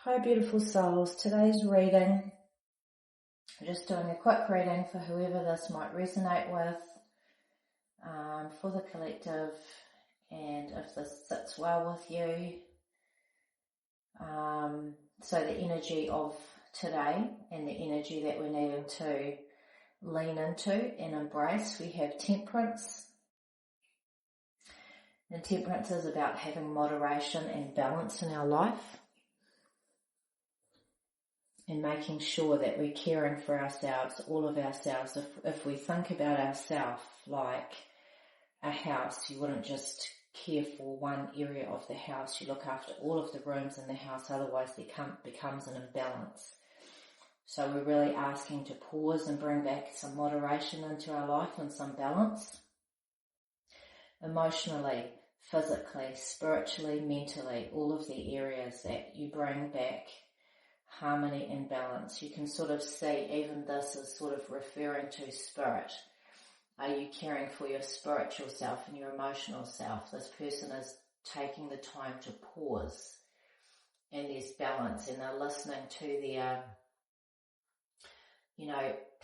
Hi beautiful souls, today's reading, I'm just doing a quick reading for whoever this might resonate with, for the collective, and if this sits well with you. So the energy of today and the energy that we're needing to lean into and embrace, we have temperance. And temperance is about having moderation and balance in our life, and making sure that we're caring for ourselves, all of ourselves. If we think about ourselves like a house, you wouldn't just care for one area of the house, you look after all of the rooms in the house, otherwise there becomes an imbalance. So we're really asking to pause and bring back some moderation into our life and some balance. Emotionally, physically, spiritually, mentally, all of the areas that you bring back harmony and balance. You can sort of see even this is sort of referring to spirit. Are you caring for your spiritual self and your emotional self? This person is taking the time to pause, and there's balance, and they're listening to their,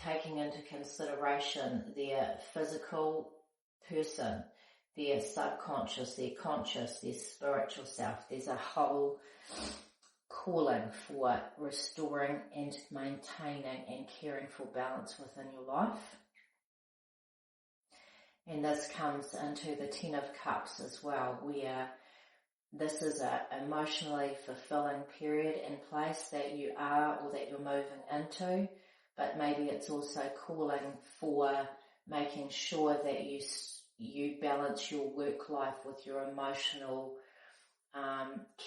taking into consideration their physical person, their subconscious, their conscious, their spiritual self. There's a whole calling for restoring and maintaining and caring for balance within your life. And this comes into the 10 of Cups as well, where this is an emotionally fulfilling period and place that you are or that you're moving into, but maybe it's also calling for making sure that you balance your work life with your emotional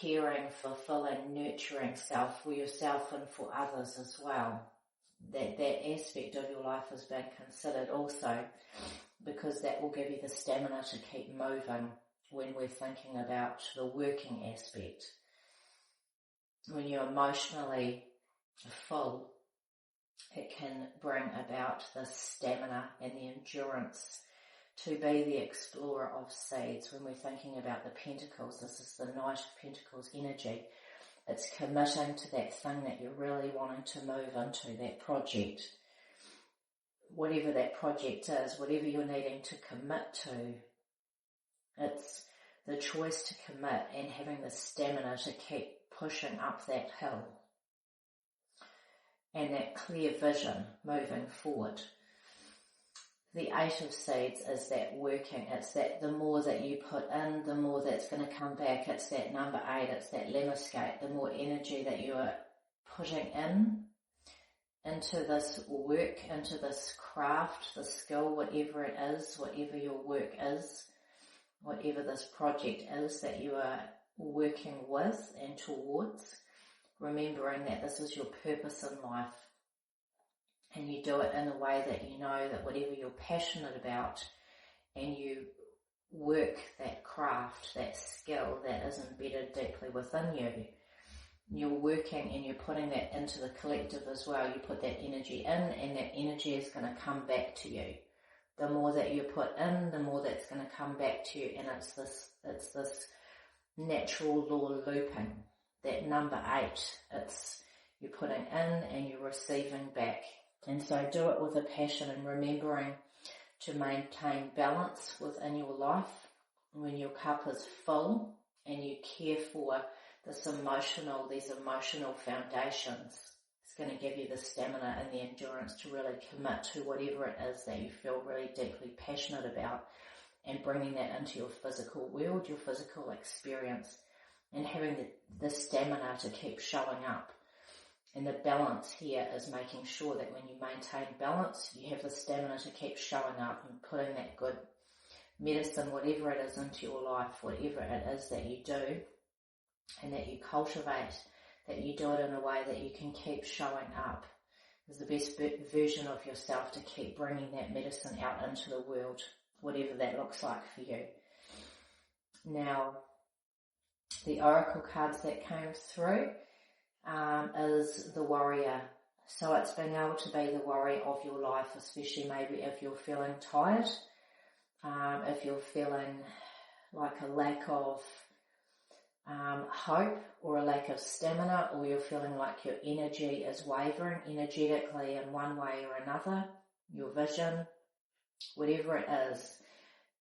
caring, fulfilling, nurturing self for yourself and for others as well. That aspect of your life has been considered also, because that will give you the stamina to keep moving when we're thinking about the working aspect. When you're emotionally full, it can bring about the stamina and the endurance to be the explorer of seeds. When we're thinking about the Pentacles, this is the Knight of Pentacles energy. It's committing to that thing that you're really wanting to move into, that project. Whatever that project is, whatever you're needing to commit to, it's the choice to commit and having the stamina to keep pushing up that hill. And that clear vision moving forward. The 8 of Seeds is that working. It's that the more that you put in, the more that's going to come back. It's that number 8, it's that lemniscate. The more energy that you are putting into this work, into this craft, the skill, whatever it is, whatever your work is, whatever this project is that you are working with and towards, remembering that this is your purpose in life. And you do it in a way that you know that whatever you're passionate about, and you work that craft, that skill that is embedded deeply within you, you're working and you're putting that into the collective as well. You put that energy in, and that energy is going to come back to you. The more that you put in, the more that's going to come back to you, and it's this natural law looping. That number 8, it's you're putting in and you're receiving back. And so do it with a passion and remembering to maintain balance within your life. When your cup is full and you care for these emotional foundations, it's going to give you the stamina and the endurance to really commit to whatever it is that you feel really deeply passionate about, and bringing that into your physical world, your physical experience, and having the stamina to keep showing up. And the balance here is making sure that when you maintain balance, you have the stamina to keep showing up and putting that good medicine, whatever it is, into your life, whatever it is that you do, and that you cultivate, that you do it in a way that you can keep showing up as the best version of yourself to keep bringing that medicine out into the world, whatever that looks like for you. Now, the oracle cards that came through is the Warrior. So it's being able to be the warrior of your life, especially maybe if you're feeling tired, if you're feeling like a lack of hope or a lack of stamina, or you're feeling like your energy is wavering energetically in one way or another, your vision, whatever it is,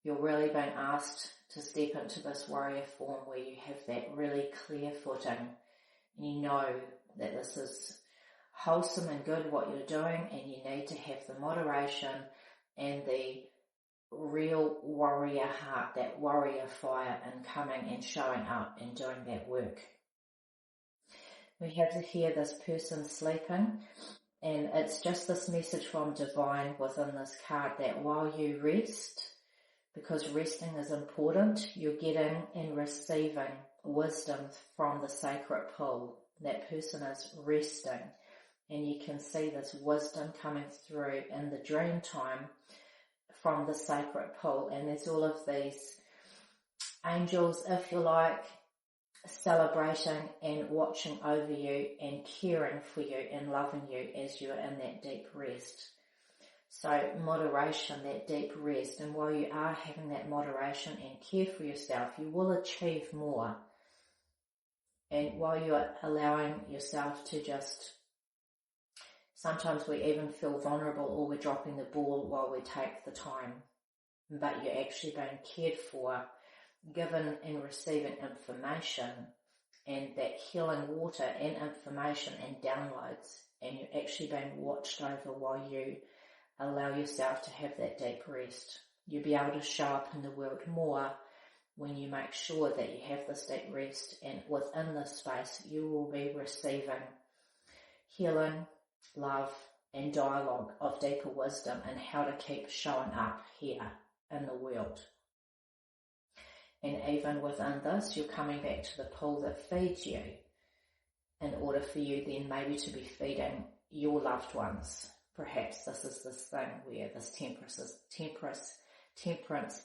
you're really being asked to step into this warrior form where you have that really clear footing and you know that this is wholesome and good what you're doing, and you need to have the moderation and the real warrior heart, that warrior fire in coming and showing up and doing that work. We have here this person sleeping, and it's just this message from Divine within this card that while you rest, because resting is important, you're getting and receiving wisdom from the sacred pool. That person is resting, and you can see this wisdom coming through in the dream time from the sacred pool. And there's all of these angels, if you like, celebrating and watching over you and caring for you and loving you as you're in that deep rest. So moderation, that deep rest, and while you are having that moderation and care for yourself, you will achieve more. And while you're allowing yourself to just, sometimes we even feel vulnerable or we're dropping the ball while we take the time, but you're actually being cared for, given and receiving information and that healing water and information and downloads, and you're actually being watched over while you allow yourself to have that deep rest. You'll be able to show up in the world more when you make sure that you have this deep rest, and within this space you will be receiving healing, love and dialogue of deeper wisdom and how to keep showing up here in the world. And even within this, you're coming back to the pool that feeds you in order for you then maybe to be feeding your loved ones. Perhaps this is this thing where this temperance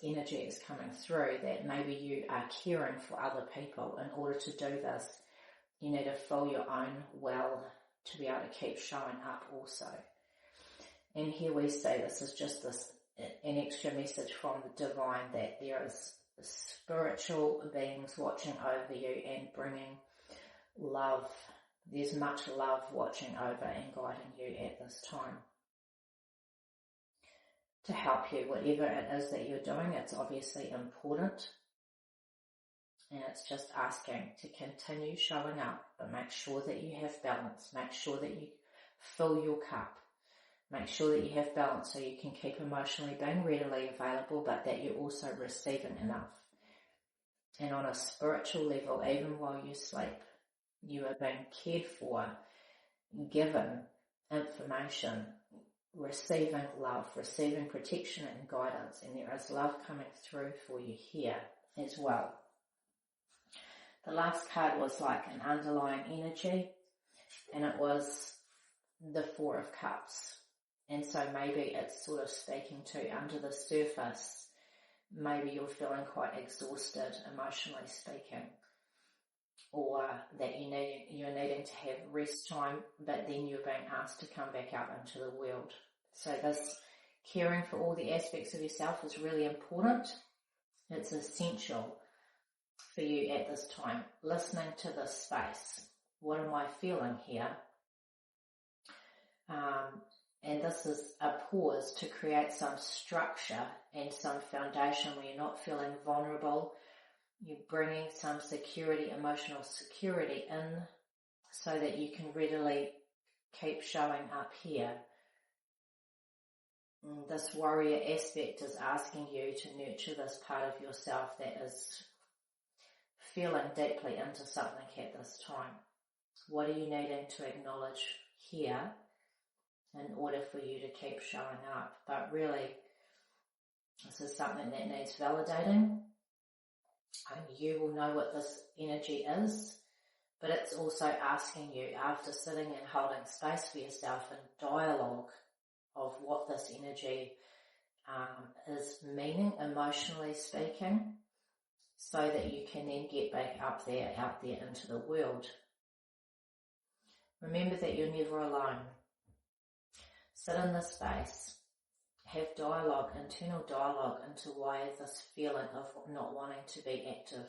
energy is coming through, that maybe you are caring for other people. In order to do this, you need to fill your own well to be able to keep showing up also. And here we see this is just an extra message from the Divine, that there is spiritual beings watching over you and bringing love. There's much love watching over and guiding you at this time to help you. Whatever it is that you're doing, it's obviously important, and it's just asking to continue showing up, but make sure that you have balance. Make sure that you fill your cup. Make sure that you have balance so you can keep emotionally being readily available, but that you're also receiving enough. And on a spiritual level, even while you sleep, you are being cared for, given information, receiving love, receiving protection and guidance, and there is love coming through for you here as well. The last card was like an underlying energy, and it was the Four of Cups. And so maybe it's sort of speaking to under the surface, maybe you're feeling quite exhausted, emotionally speaking, or that you're needing to have rest time, but then you're being asked to come back out into the world. So this caring for all the aspects of yourself is really important. It's essential for you at this time. Listening to this space. What am I feeling here? And this is a pause to create some structure and some foundation where you're not feeling vulnerable. You're bringing some security, emotional security in so that you can readily keep showing up here. This warrior aspect is asking you to nurture this part of yourself that is feeling deeply into something at this time. What are you needing to acknowledge here in order for you to keep showing up? But really, this is something that needs validating. And you will know what this energy is, but it's also asking you, after sitting and holding space for yourself in dialogue of what this energy is meaning, emotionally speaking, so that you can then get back out there into the world. Remember that you're never alone. Sit in this space, have dialogue, internal dialogue into why this feeling of not wanting to be active.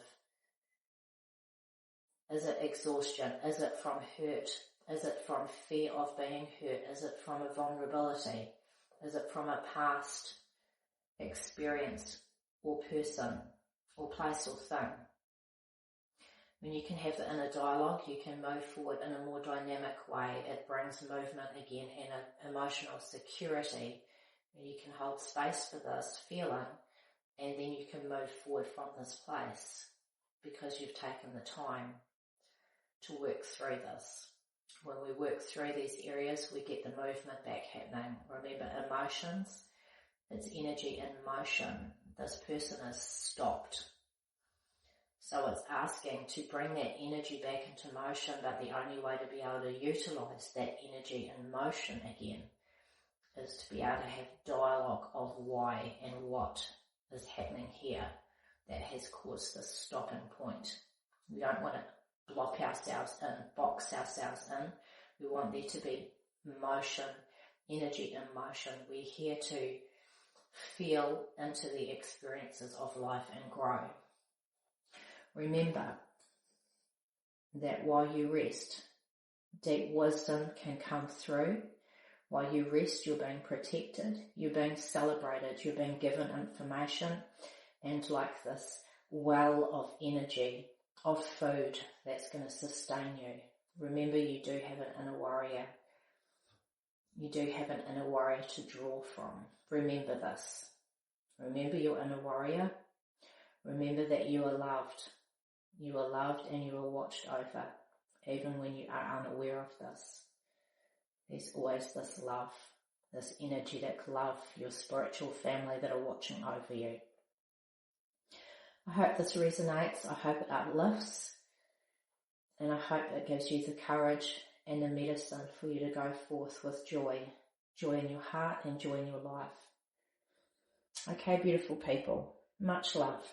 Is it exhaustion? Is it from hurt? Is it from fear of being hurt? Is it from a vulnerability? Is it from a past experience or person or place or thing? When you can have the inner dialogue, you can move forward in a more dynamic way. It brings movement again and an emotional security. And you can hold space for this feeling, and then you can move forward from this place because you've taken the time to work through this. When we work through these areas, we get the movement back happening. Remember, emotions, it's energy in motion. This person is stopped. So it's asking to bring that energy back into motion, but the only way to be able to utilize that energy in motion again is to be able to have dialogue of why and what is happening here that has caused this stopping point. We don't want to block ourselves in, box ourselves in. We want there to be motion, energy in motion. We're here to feel into the experiences of life and grow. Remember that while you rest, deep wisdom can come through. While you rest, you're being protected, you're being celebrated, you're being given information, and like this well of energy, of food that's going to sustain you. Remember, you do have an inner warrior. You do have an inner warrior to draw from. Remember this. Remember your inner warrior. Remember that you are loved. You are loved and you are watched over, even when you are unaware of this. There's always this love, this energetic love, your spiritual family that are watching over you. I hope this resonates. I hope it uplifts. And I hope it gives you the courage and the medicine for you to go forth with joy. Joy in your heart and joy in your life. Okay, beautiful people. Much love.